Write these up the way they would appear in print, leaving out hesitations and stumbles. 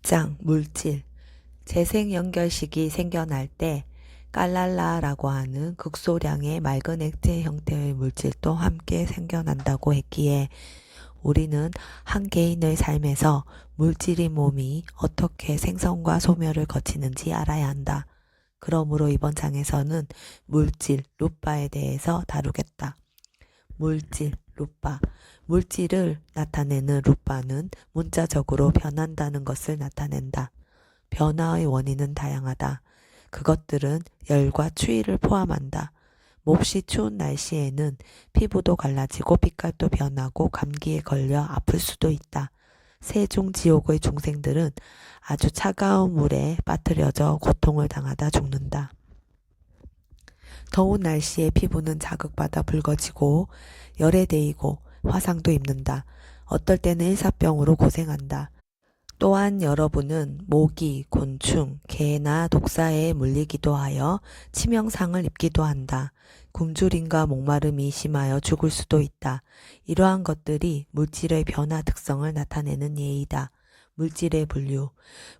10장 물질. 재생 연결식이 생겨날 때 깔랄라라고 하는 극소량의 맑은 액체 형태의 물질도 함께 생겨난다고 했기에 우리는 한 개인의 삶에서 물질이 몸이 어떻게 생성과 소멸을 거치는지 알아야 한다. 그러므로 이번 장에서는 물질, 루파에 대해서 다루겠다. 물질, 루파. 물질을 나타내는 루파는 문자적으로 변한다는 것을 나타낸다. 변화의 원인은 다양하다. 그것들은 열과 추위를 포함한다. 몹시 추운 날씨에는 피부도 갈라지고 빛깔도 변하고 감기에 걸려 아플 수도 있다. 세중지옥의 중생들은 아주 차가운 물에 빠뜨려져 고통을 당하다 죽는다. 더운 날씨에 피부는 자극받아 붉어지고 열에 데이고 화상도 입는다. 어떨 때는 일사병으로 고생한다. 또한 여러분은 모기, 곤충, 개나 독사에 물리기도 하여 치명상을 입기도 한다. 굶주림과 목마름이 심하여 죽을 수도 있다. 이러한 것들이 물질의 변화 특성을 나타내는 예이다. 물질의 분류.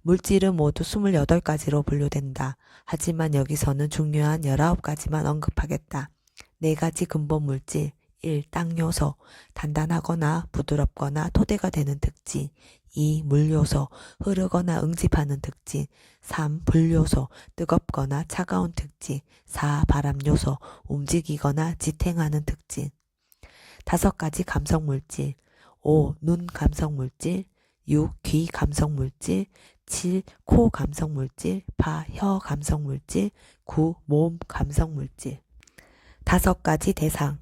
물질은 모두 28가지로 분류된다. 하지만 여기서는 중요한 19가지만 언급하겠다. 4가지 근본 물질. 1. 땅요소. 단단하거나 부드럽거나 토대가 되는 특징. 2. 물요소. 흐르거나 응집하는 특징. 3. 불요소. 뜨겁거나 차가운 특징. 4. 바람요소. 움직이거나 지탱하는 특징. 5가지 감성물질. 5. 눈 감성물질. 6. 귀 감성물질. 7. 코 감성물질. 8. 혀 감성물질. 9. 몸 감성물질. 5가지 대상.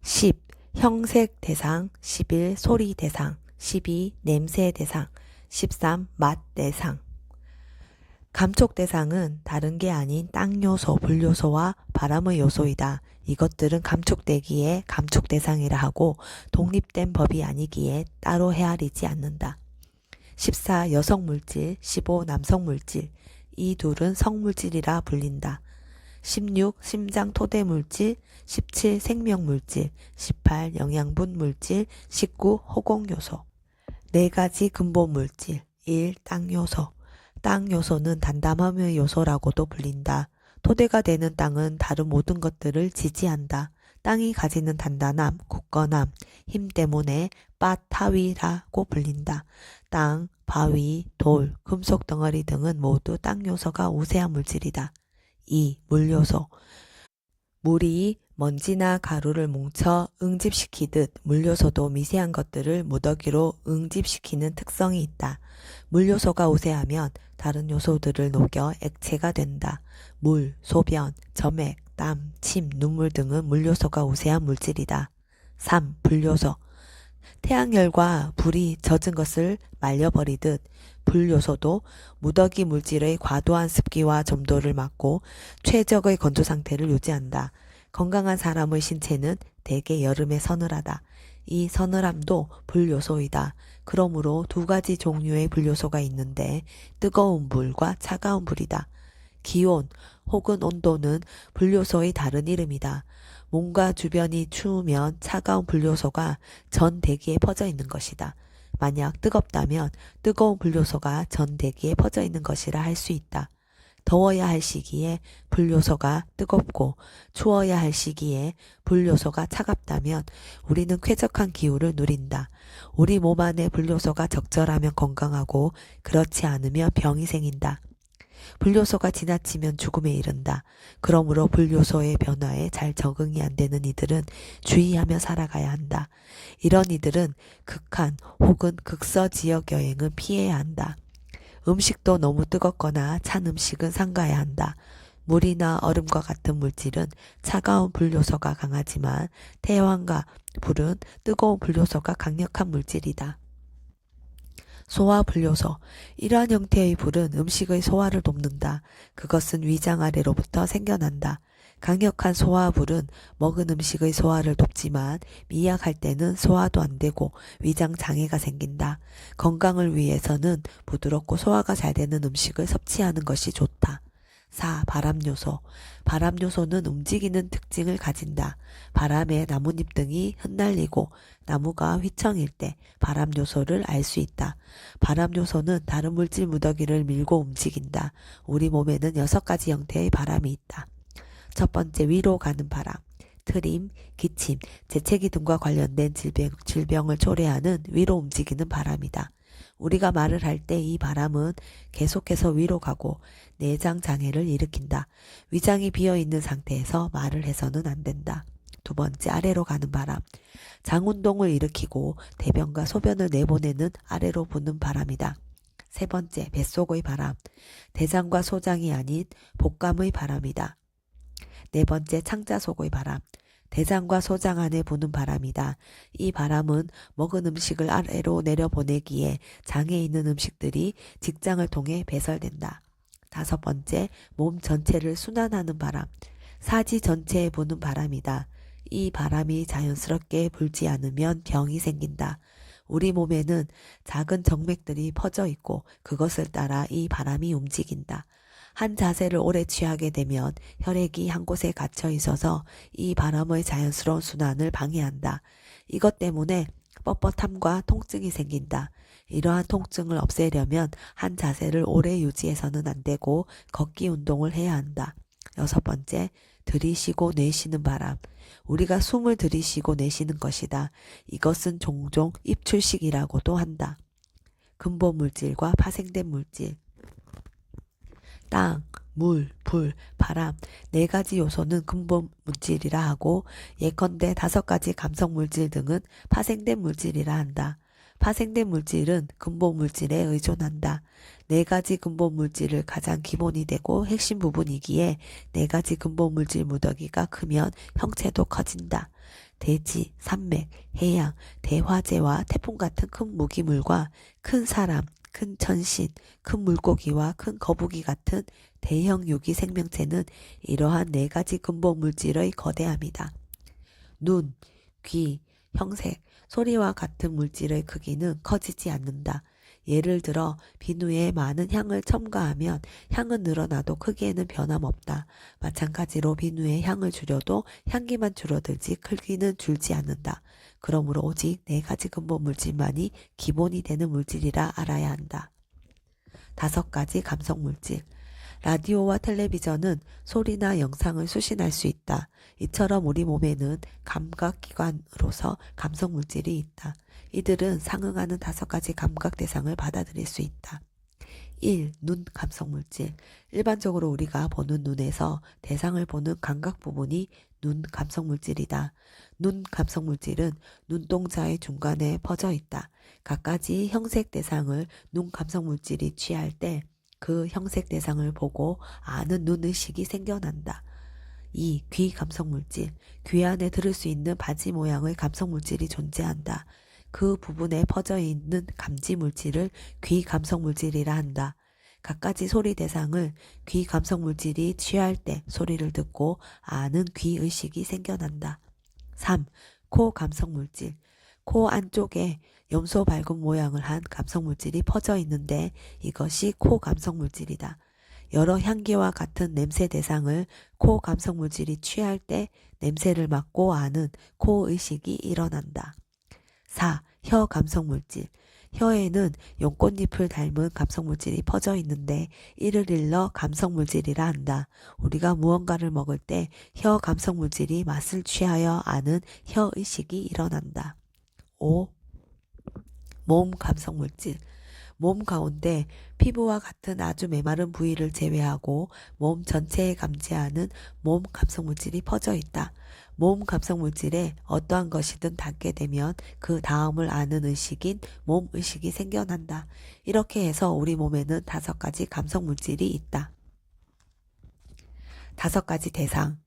10. 형색 대상. 11. 소리 대상. 12. 냄새 대상. 13. 맛 대상. 감촉 대상은 다른 게 아닌 땅 요소, 불 요소와 바람의 요소이다. 이것들은 감촉되기에 감촉 대상이라 하고 독립된 법이 아니기에 따로 헤아리지 않는다. 14. 여성 물질, 15. 남성 물질. 이 둘은 성물질이라 불린다. 16. 심장 토대 물질, 17. 생명 물질, 18. 영양분 물질, 19. 호공 요소. 4가지 근본 물질. 1. 땅 요소. 땅 요소는 단담함의 요소라고도 불린다. 토대가 되는 땅은 다른 모든 것들을 지지한다. 땅이 가지는 단단함, 굳건함, 힘 때문에 빠타위라고 불린다. 땅, 바위, 돌, 금속 덩어리 등은 모두 땅 요소가 우세한 물질이다. 2. 물요소. 물이 먼지나 가루를 뭉쳐 응집시키듯 물요소도 미세한 것들을 무더기로 응집시키는 특성이 있다. 물요소가 우세하면 다른 요소들을 녹여 액체가 된다. 물, 소변, 점액, 땀, 침, 눈물 등은 물요소가 우세한 물질이다. 3. 불요소. 태양열과 불이 젖은 것을 말려버리듯 불요소도 무더기 물질의 과도한 습기와 점도를 막고 최적의 건조 상태를 유지한다. 건강한 사람의 신체는 대개 여름에 서늘하다. 이 서늘함도 불요소이다. 그러므로 2가지 종류의 불요소가 있는데 뜨거운 불과 차가운 불이다. 기온 혹은 온도는 불요소의 다른 이름이다. 몸과 주변이 추우면 차가운 불요소가 전 대기에 퍼져 있는 것이다. 만약 뜨겁다면 뜨거운 불요소가 전 대기에 퍼져 있는 것이라 할 수 있다. 더워야 할 시기에 불요소가 뜨겁고 추워야 할 시기에 불요소가 차갑다면 우리는 쾌적한 기후를 누린다. 우리 몸 안에 불요소가 적절하면 건강하고 그렇지 않으면 병이 생긴다. 불요소가 지나치면 죽음에 이른다. 그러므로 불요소의 변화에 잘 적응이 안 되는 이들은 주의하며 살아가야 한다. 이런 이들은 극한 혹은 극서 지역 여행은 피해야 한다. 음식도 너무 뜨겁거나 찬 음식은 삼가야 한다. 물이나 얼음과 같은 물질은 차가운 불요소가 강하지만 태양과 불은 뜨거운 불요소가 강력한 물질이다. 소화 불요소. 이러한 형태의 불은 음식의 소화를 돕는다. 그것은 위장 아래로부터 생겨난다. 강력한 소화불은 먹은 음식의 소화를 돕지만 미약할 때는 소화도 안 되고 위장 장애가 생긴다. 건강을 위해서는 부드럽고 소화가 잘 되는 음식을 섭취하는 것이 좋다. 4. 바람 요소. 바람 요소는 움직이는 특징을 가진다. 바람에 나뭇잎 등이 흩날리고 나무가 휘청일 때 바람 요소를 알 수 있다. 바람 요소는 다른 물질 무더기를 밀고 움직인다. 우리 몸에는 6가지 형태의 바람이 있다. 첫 번째, 위로 가는 바람. 트림, 기침, 재채기 등과 관련된 질병을 초래하는 위로 움직이는 바람이다. 우리가 말을 할 때 이 바람은 계속해서 위로 가고 내장 장애를 일으킨다. 위장이 비어있는 상태에서 말을 해서는 안 된다. 두 번째, 아래로 가는 바람. 장운동을 일으키고 대변과 소변을 내보내는 아래로 부는 바람이다. 세 번째, 뱃속의 바람. 대장과 소장이 아닌 복감의 바람이다. 네 번째, 창자 속의 바람. 대장과 소장 안에 부는 바람이다. 이 바람은 먹은 음식을 아래로 내려보내기에 장에 있는 음식들이 직장을 통해 배설된다. 다섯 번째, 몸 전체를 순환하는 바람. 사지 전체에 부는 바람이다. 이 바람이 자연스럽게 불지 않으면 병이 생긴다. 우리 몸에는 작은 정맥들이 퍼져 있고 그것을 따라 이 바람이 움직인다. 한 자세를 오래 취하게 되면 혈액이 한 곳에 갇혀 있어서 이 바람의 자연스러운 순환을 방해한다. 이것 때문에 뻣뻣함과 통증이 생긴다. 이러한 통증을 없애려면 한 자세를 오래 유지해서는 안 되고 걷기 운동을 해야 한다. 여섯 번째, 들이쉬고 내쉬는 바람. 우리가 숨을 들이쉬고 내쉬는 것이다. 이것은 종종 입출식이라고도 한다. 근본 물질과 파생된 물질. 땅, 물, 불, 바람 4가지 요소는 근본 물질이라 하고 예컨대 5가지 감성 물질 등은 파생된 물질이라 한다. 파생된 물질은 근본 물질에 의존한다. 4가지 근본 물질을 가장 기본이 되고 핵심 부분이기에 4가지 근본 물질 무더기가 크면 형체도 커진다. 대지, 산맥, 해양, 대화재와 태풍 같은 큰 무기물과 큰 사람, 큰 천신, 큰 물고기와 큰 거북이 같은 대형 유기 생명체는 이러한 4가지 근본 물질의 거대함이다. 눈, 귀, 형색, 소리와 같은 물질의 크기는 커지지 않는다. 예를 들어 비누에 많은 향을 첨가하면 향은 늘어나도 크기에는 변함없다. 마찬가지로 비누에 향을 줄여도 향기만 줄어들지 크기는 줄지 않는다. 그러므로 오직 4가지 근본 물질만이 기본이 되는 물질이라 알아야 한다. 5가지 감성 물질. 라디오와 텔레비전은 소리나 영상을 수신할 수 있다. 이처럼 우리 몸에는 감각기관으로서 감성 물질이 있다. 이들은 상응하는 5가지 감각 대상을 받아들일 수 있다. 1. 눈 감성 물질. 일반적으로 우리가 보는 눈에서 대상을 보는 감각 부분이 눈 감성 물질이다. 눈 감성 물질은 눈동자의 중간에 퍼져 있다. 갖가지 형색 대상을 눈 감성 물질이 취할 때 그 형색 대상을 보고 아는 눈의식이 생겨난다. 2. 귀 감성 물질. 귀 안에 들을 수 있는 바지 모양의 감성 물질이 존재한다. 그 부분에 퍼져 있는 감지 물질을 귀 감성 물질이라 한다. 갖가지 소리 대상을 귀 감성 물질이 취할 때 소리를 듣고 아는 귀 의식이 생겨난다. 3. 코 감성 물질. 코 안쪽에 염소 발굽 모양을 한 감성 물질이 퍼져 있는데 이것이 코 감성 물질이다. 여러 향기와 같은 냄새 대상을 코 감성 물질이 취할 때 냄새를 맡고 아는 코 의식이 일어난다. 4. 혀 감성 물질. 혀에는 연꽃잎을 닮은 감성 물질이 퍼져 있는데 이를 일러 감성 물질이라 한다. 우리가 무언가를 먹을 때 혀 감성 물질이 맛을 취하여 아는 혀 의식이 일어난다. 5. 몸 감성 물질. 몸 가운데 피부와 같은 아주 메마른 부위를 제외하고 몸 전체에 감지하는 몸 감성 물질이 퍼져 있다. 몸 감성 물질에 어떠한 것이든 닿게 되면 그 다음을 아는 의식인 몸 의식이 생겨난다. 이렇게 해서 우리 몸에는 5가지 감성 물질이 있다. 5가지 대상.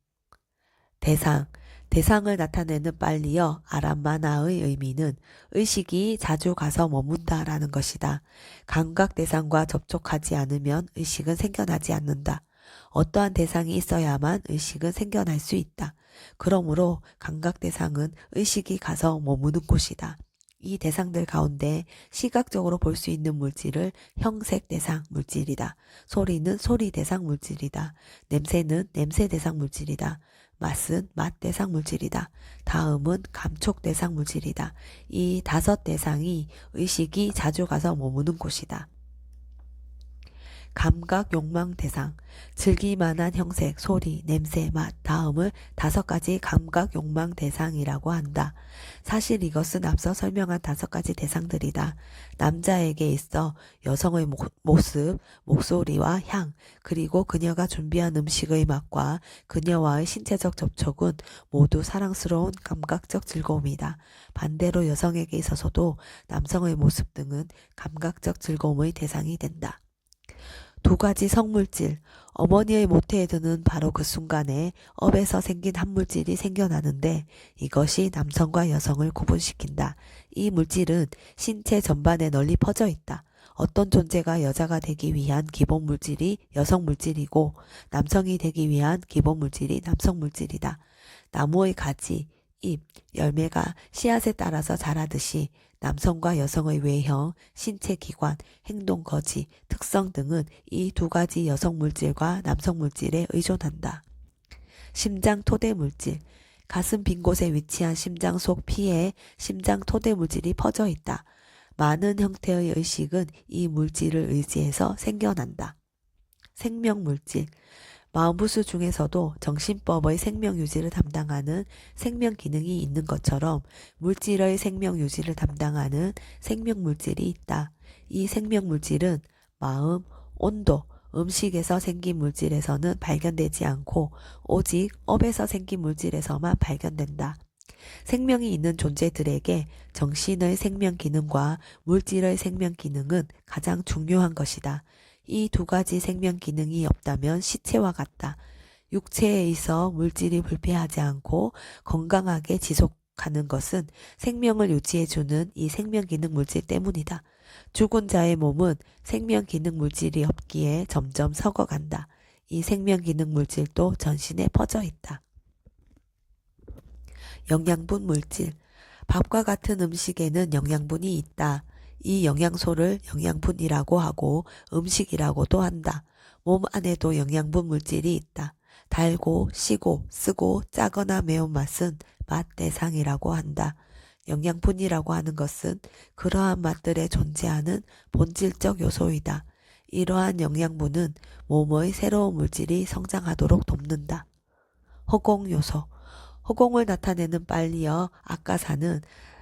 대상을 나타내는 빨리어 아람마나의 의미는 의식이 자주 가서 머문다 라는 것이다. 감각 대상과 접촉하지 않으면 의식은 생겨나지 않는다. 어떠한 대상이 있어야만 의식은 생겨날 수 있다. 그러므로 감각 대상은 의식이 가서 머무는 곳이다. 이 대상들 가운데 시각적으로 볼 수 있는 물질을 형색 대상 물질이다. 소리는 소리 대상 물질이다. 냄새는 냄새 대상 물질이다. 맛은 맛 대상 물질이다. 다음은 감촉 대상 물질이다. 이 5대상이 의식이 자주 가서 머무는 곳이다. 감각 욕망 대상, 즐기만한 형색, 소리, 냄새, 맛 다음을 5가지 감각 욕망 대상이라고 한다. 사실 이것은 앞서 설명한 5가지 대상들이다. 남자에게 있어 여성의 모습, 목소리와 향, 그리고 그녀가 준비한 음식의 맛과 그녀와의 신체적 접촉은 모두 사랑스러운 감각적 즐거움이다. 반대로 여성에게 있어서도 남성의 모습 등은 감각적 즐거움의 대상이 된다. 2가지 성물질, 어머니의 모태에 드는 바로 그 순간에 업에서 생긴 한 물질이 생겨나는데 이것이 남성과 여성을 구분시킨다. 이 물질은 신체 전반에 널리 퍼져 있다. 어떤 존재가 여자가 되기 위한 기본 물질이 여성 물질이고 남성이 되기 위한 기본 물질이 남성 물질이다. 나무의 가지, 잎, 열매가 씨앗에 따라서 자라듯이 남성과 여성의 외형, 신체 기관, 행동 거지, 특성 등은 이 2가지 여성 물질과 남성 물질에 의존한다. 심장 토대 물질, 가슴 빈 곳에 위치한 심장 속 피에 심장 토대 물질이 퍼져 있다. 많은 형태의 의식은 이 물질을 의지해서 생겨난다. 생명 물질, 마음부수 중에서도 정신법의 생명 유지를 담당하는 생명 기능이 있는 것처럼 물질의 생명 유지를 담당하는 생명 물질이 있다. 이 생명 물질은 마음, 온도, 음식에서 생긴 물질에서는 발견되지 않고 오직 업에서 생긴 물질에서만 발견된다. 생명이 있는 존재들에게 정신의 생명 기능과 물질의 생명 기능은 가장 중요한 것이다. 이 2가지 생명 기능이 없다면 시체와 같다. 육체에 있어 물질이 불폐하지 않고 건강하게 지속하는 것은 생명을 유지해주는 이 생명 기능 물질 때문이다. 죽은 자의 몸은 생명 기능 물질이 없기에 점점 썩어간다. 이 생명 기능 물질도 전신에 퍼져 있다. 영양분 물질, 밥과 같은 음식에는 영양분이 있다. 이 영양소를 영양분이라고 하고 음식이라고도 한다. 몸 안에도 영양분 물질이 있다. 달고, 시고, 쓰고, 짜거나 매운맛은 맛 대상이라고 한다. 영양분이라고 하는 것은 그러한 맛들에 존재하는 본질적 요소이다. 이러한 영양분은 몸의 새로운 물질이 성장하도록 돕는다. 허공 요소, 허공을 나타내는 빨리어 아까사는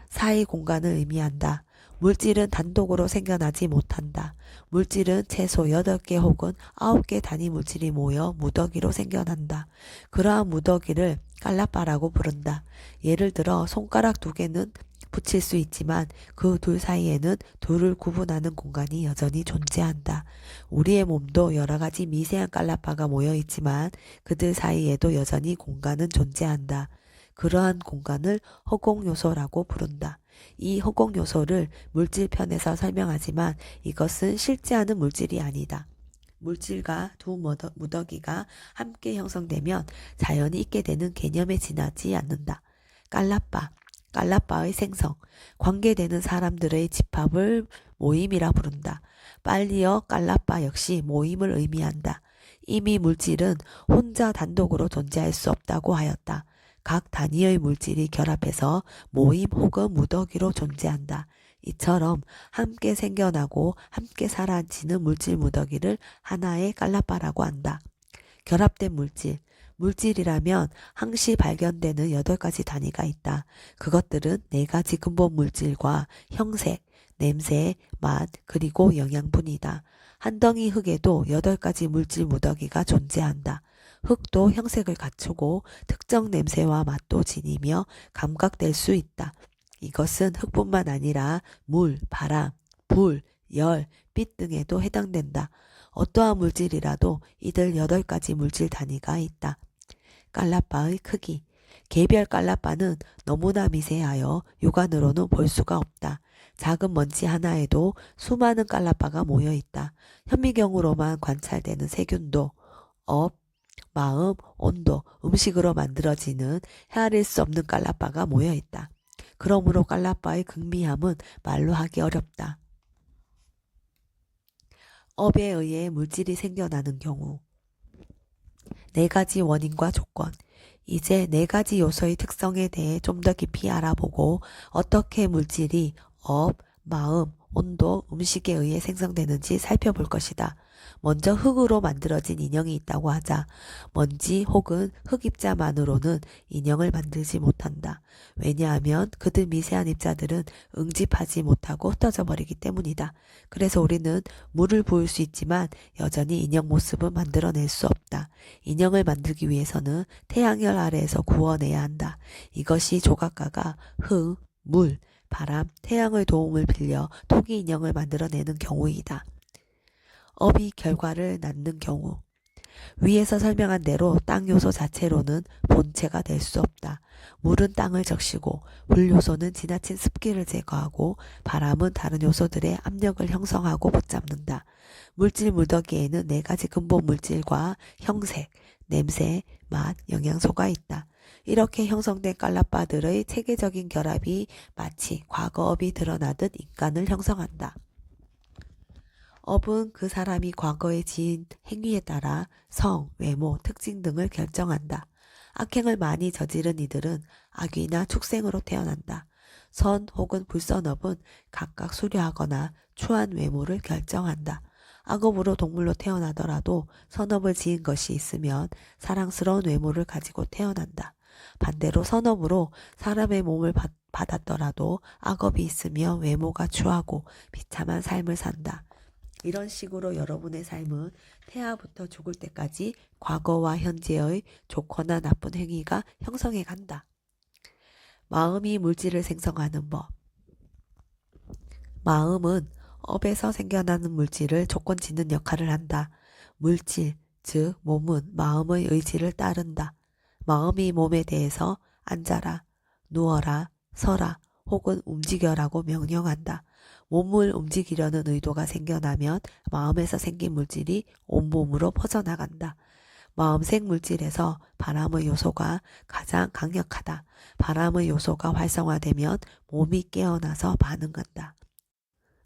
사이 공간을 의미한다. 물질은 단독으로 생겨나지 못한다. 물질은 최소 8개 혹은 9개 단위 물질이 모여 무더기로 생겨난다. 그러한 무더기를 깔라빠라고 부른다. 예를 들어 손가락 2개는 붙일 수 있지만 그 둘 사이에는 둘을 구분하는 공간이 여전히 존재한다. 우리의 몸도 여러 가지 미세한 깔라빠가 모여 있지만 그들 사이에도 여전히 공간은 존재한다. 그러한 공간을 허공요소라고 부른다. 이 허공요소를 물질편에서 설명하지만 이것은 실제하는 물질이 아니다. 물질과 두 무더기가 함께 형성되면 자연히 있게 되는 개념에 지나지 않는다. 깔라빠, 깔라빠의 생성, 관계되는 사람들의 집합을 모임이라 부른다. 빨리어 깔라빠 역시 모임을 의미한다. 이미 물질은 혼자 단독으로 존재할 수 없다고 하였다. 각 단위의 물질이 결합해서 모임 혹은 무더기로 존재한다. 이처럼 함께 생겨나고 함께 사라지는 물질 무더기를 하나의 깔라빠라고 한다. 결합된 물질, 물질이라면 항시 발견되는 8가지 단위가 있다. 그것들은 4가지 근본 물질과 형색, 냄새, 맛, 그리고 영양분이다. 한 덩이 흙에도 8가지 물질 무더기가 존재한다. 흙도 형색을 갖추고 특정 냄새와 맛도 지니며 감각될 수 있다. 이것은 흙뿐만 아니라 물, 바람, 불, 열, 빛 등에도 해당된다. 어떠한 물질이라도 이들 8가지 물질 단위가 있다. 깔라빠의 크기, 개별 깔라빠는 너무나 미세하여 육안으로는 볼 수가 없다. 작은 먼지 하나에도 수많은 깔라빠가 모여 있다. 현미경으로만 관찰되는 세균도 업, 마음, 온도, 음식으로 만들어지는 헤아릴 수 없는 깔라빠가 모여 있다. 그러므로 깔라빠의 극미함은 말로 하기 어렵다. 업에 의해 물질이 생겨나는 경우. 네 가지 원인과 조건. 이제 네 가지 요소의 특성에 대해 좀 더 깊이 알아보고 어떻게 물질이 업, 마음, 온도, 음식에 의해 생성되는지 살펴볼 것이다. 먼저 흙으로 만들어진 인형이 있다고 하자. 먼지 혹은 흙 입자만으로는 인형을 만들지 못한다. 왜냐하면 그들 미세한 입자들은 응집하지 못하고 흩어져 버리기 때문이다. 그래서 우리는 물을 부을 수 있지만 여전히 인형 모습은 만들어낼 수 없다. 인형을 만들기 위해서는 태양열 아래에서 구워내야 한다. 이것이 조각가가 흙, 물, 바람, 태양의 도움을 빌려 토기 인형을 만들어내는 경우이다. 업이 결과를 낳는 경우. 위에서 설명한 대로 땅 요소 자체로는 본체가 될 수 없다. 물은 땅을 적시고 불 요소는 지나친 습기를 제거하고 바람은 다른 요소들의 압력을 형성하고 붙잡는다. 물질 물더기에는 네 가지 근본 물질과 형색, 냄새, 맛, 영양소가 있다. 이렇게 형성된 깔라빠들의 체계적인 결합이 마치 과거업이 드러나듯 인간을 형성한다. 업은 그 사람이 과거에 지은 행위에 따라 성, 외모, 특징 등을 결정한다. 악행을 많이 저지른 이들은 악귀나 축생으로 태어난다. 선 혹은 불선업은 각각 수려하거나 추한 외모를 결정한다. 악업으로 동물로 태어나더라도 선업을 지은 것이 있으면 사랑스러운 외모를 가지고 태어난다. 반대로 선업으로 사람의 몸을 받았더라도 악업이 있으며 외모가 추하고 비참한 삶을 산다. 이런 식으로 여러분의 삶은 태아부터 죽을 때까지 과거와 현재의 좋거나 나쁜 행위가 형성해 간다. 마음이 물질을 생성하는 법. 마음은 업에서 생겨나는 물질을 조건 짓는 역할을 한다. 물질, 즉 몸은 마음의 의지를 따른다. 마음이 몸에 대해서 앉아라, 누워라, 서라 혹은 움직여라고 명령한다. 몸을 움직이려는 의도가 생겨나면 마음에서 생긴 물질이 온몸으로 퍼져나간다. 마음색 물질에서 바람의 요소가 가장 강력하다. 바람의 요소가 활성화되면 몸이 깨어나서 반응한다.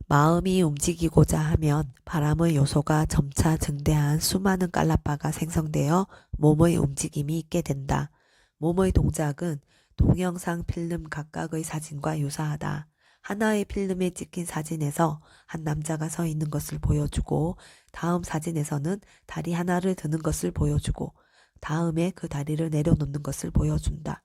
마음이 움직이고자 하면 바람의 요소가 점차 증대한 수많은 깔라빠가 생성되어 몸의 움직임이 있게 된다. 몸의 동작은 동영상 필름 각각의 사진과 유사하다. 하나의 필름에 찍힌 사진에서 한 남자가 서 있는 것을 보여주고 다음 사진에서는 다리 하나를 드는 것을 보여주고 다음에 그 다리를 내려놓는 것을 보여준다.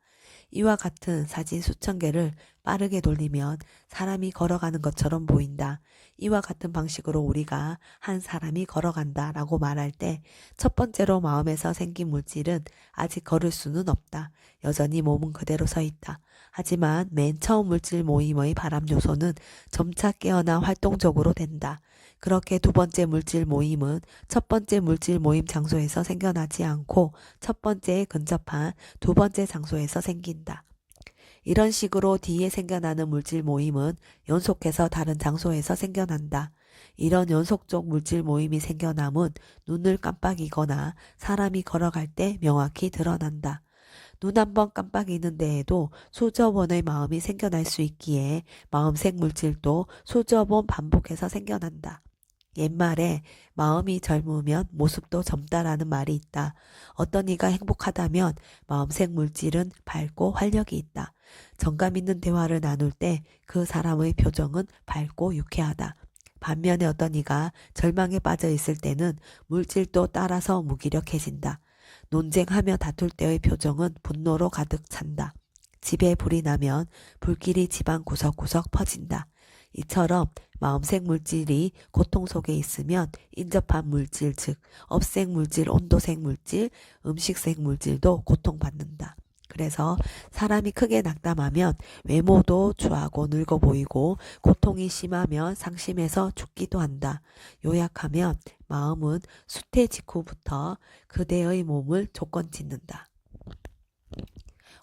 이와 같은 사진 수천 개를 빠르게 돌리면 사람이 걸어가는 것처럼 보인다. 이와 같은 방식으로 우리가 한 사람이 걸어간다 라고 말할 때 첫 번째로 마음에서 생긴 물질은 아직 걸을 수는 없다. 여전히 몸은 그대로 서 있다. 하지만 맨 처음 물질 모임의 바람 요소는 점차 깨어나 활동적으로 된다. 그렇게 두 번째 물질 모임은 첫 번째 물질 모임 장소에서 생겨나지 않고 첫 번째에 근접한 두 번째 장소에서 생긴다. 이런 식으로 뒤에 생겨나는 물질 모임은 연속해서 다른 장소에서 생겨난다. 이런 연속적 물질 모임이 생겨남은 눈을 깜빡이거나 사람이 걸어갈 때 명확히 드러난다. 눈 한 번 깜빡이는 데에도 수조 번의 마음이 생겨날 수 있기에 마음색 물질도 수조 번 반복해서 생겨난다. 옛말에 마음이 젊으면 모습도 젊다라는 말이 있다. 어떤 이가 행복하다면 마음색 물질은 밝고 활력이 있다. 정감 있는 대화를 나눌 때 그 사람의 표정은 밝고 유쾌하다. 반면에 어떤 이가 절망에 빠져 있을 때는 물질도 따라서 무기력해진다. 논쟁하며 다툴 때의 표정은 분노로 가득 찬다. 집에 불이 나면 불길이 집안 구석구석 퍼진다. 이처럼 마음색 물질이 고통 속에 있으면 인접한 물질 즉 업색 물질, 온도색 물질, 음식색 물질도 고통받는다. 그래서 사람이 크게 낙담하면 외모도 추하고 늙어 보이고 고통이 심하면 상심해서 죽기도 한다. 요약하면 마음은 수태 직후부터 그대의 몸을 조건 짓는다.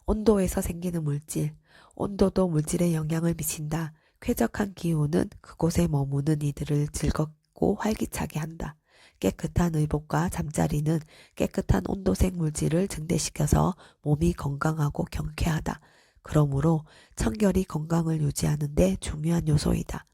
온도에서 생기는 물질, 온도도 물질에 영향을 미친다. 쾌적한 기후는 그곳에 머무는 이들을 즐겁고 활기차게 한다. 깨끗한 의복과 잠자리는 깨끗한 온도색 물질을 증대시켜서 몸이 건강하고 경쾌하다. 그러므로 청결이 건강을 유지하는 데 중요한 요소이다.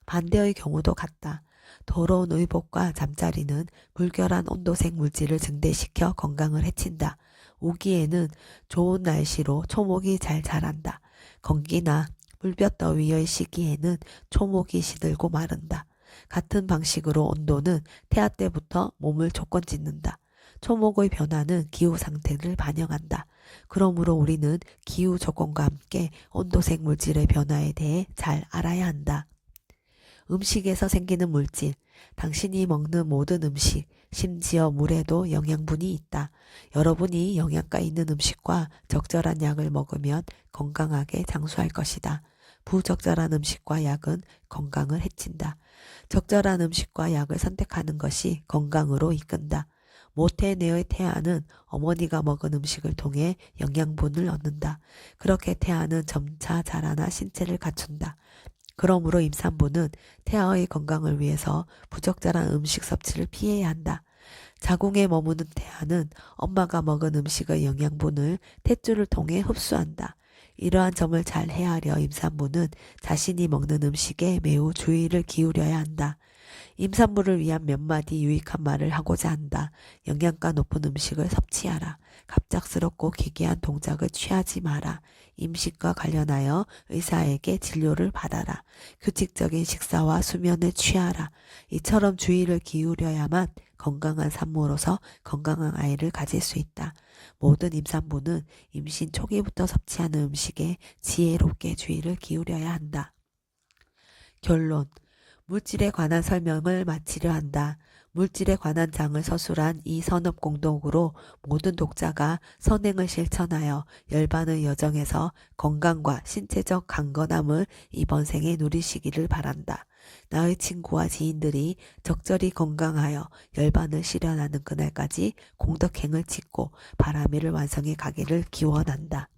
반대의 경우도 같다. 더러운 의복과 잠자리는 불결한 온도색 물질을 증대시켜 건강을 해친다. 우기에는 좋은 날씨로 초목이 잘 자란다. 건기나 불볕더위의 시기에는 초목이 시들고 마른다. 같은 방식으로 온도는 태아 때부터 몸을 조건짓는다. 초목의 변화는 기후 상태를 반영한다. 그러므로 우리는 기후 조건과 함께 온도색 물질의 변화에 대해 잘 알아야 한다. 음식에서 생기는 물질, 당신이 먹는 모든 음식, 심지어 물에도 영양분이 있다. 여러분이 영양가 있는 음식과 적절한 약을 먹으면 건강하게 장수할 것이다. 부적절한 음식과 약은 건강을 해친다. 적절한 음식과 약을 선택하는 것이 건강으로 이끈다. 모태내의 태아는 어머니가 먹은 음식을 통해 영양분을 얻는다. 그렇게 태아는 점차 자라나 신체를 갖춘다. 그러므로 임산부는 태아의 건강을 위해서 부적절한 음식 섭취를 피해야 한다. 자궁에 머무는 태아는 엄마가 먹은 음식의 영양분을 탯줄을 통해 흡수한다. 이러한 점을 잘 헤아려 임산부는 자신이 먹는 음식에 매우 주의를 기울여야 한다. 임산부를 위한 몇 마디 유익한 말을 하고자 한다. 영양가 높은 음식을 섭취하라. 갑작스럽고 기괴한 동작을 취하지 마라. 임신과 관련하여 의사에게 진료를 받아라. 규칙적인 식사와 수면을 취하라. 이처럼 주의를 기울여야만 건강한 산모로서 건강한 아이를 가질 수 있다. 모든 임산부는 임신 초기부터 섭취하는 음식에 지혜롭게 주의를 기울여야 한다. 결론. 물질에 관한 설명을 마치려 한다. 물질에 관한 장을 서술한 이 선업공독으로 모든 독자가 선행을 실천하여 열반의 여정에서 건강과 신체적 강건함을 이번 생에 누리시기를 바란다. 나의 친구와 지인들이 적절히 건강하여 열반을 실현하는 그날까지 공덕행을 짓고 바라미를 완성해 가기를 기원한다.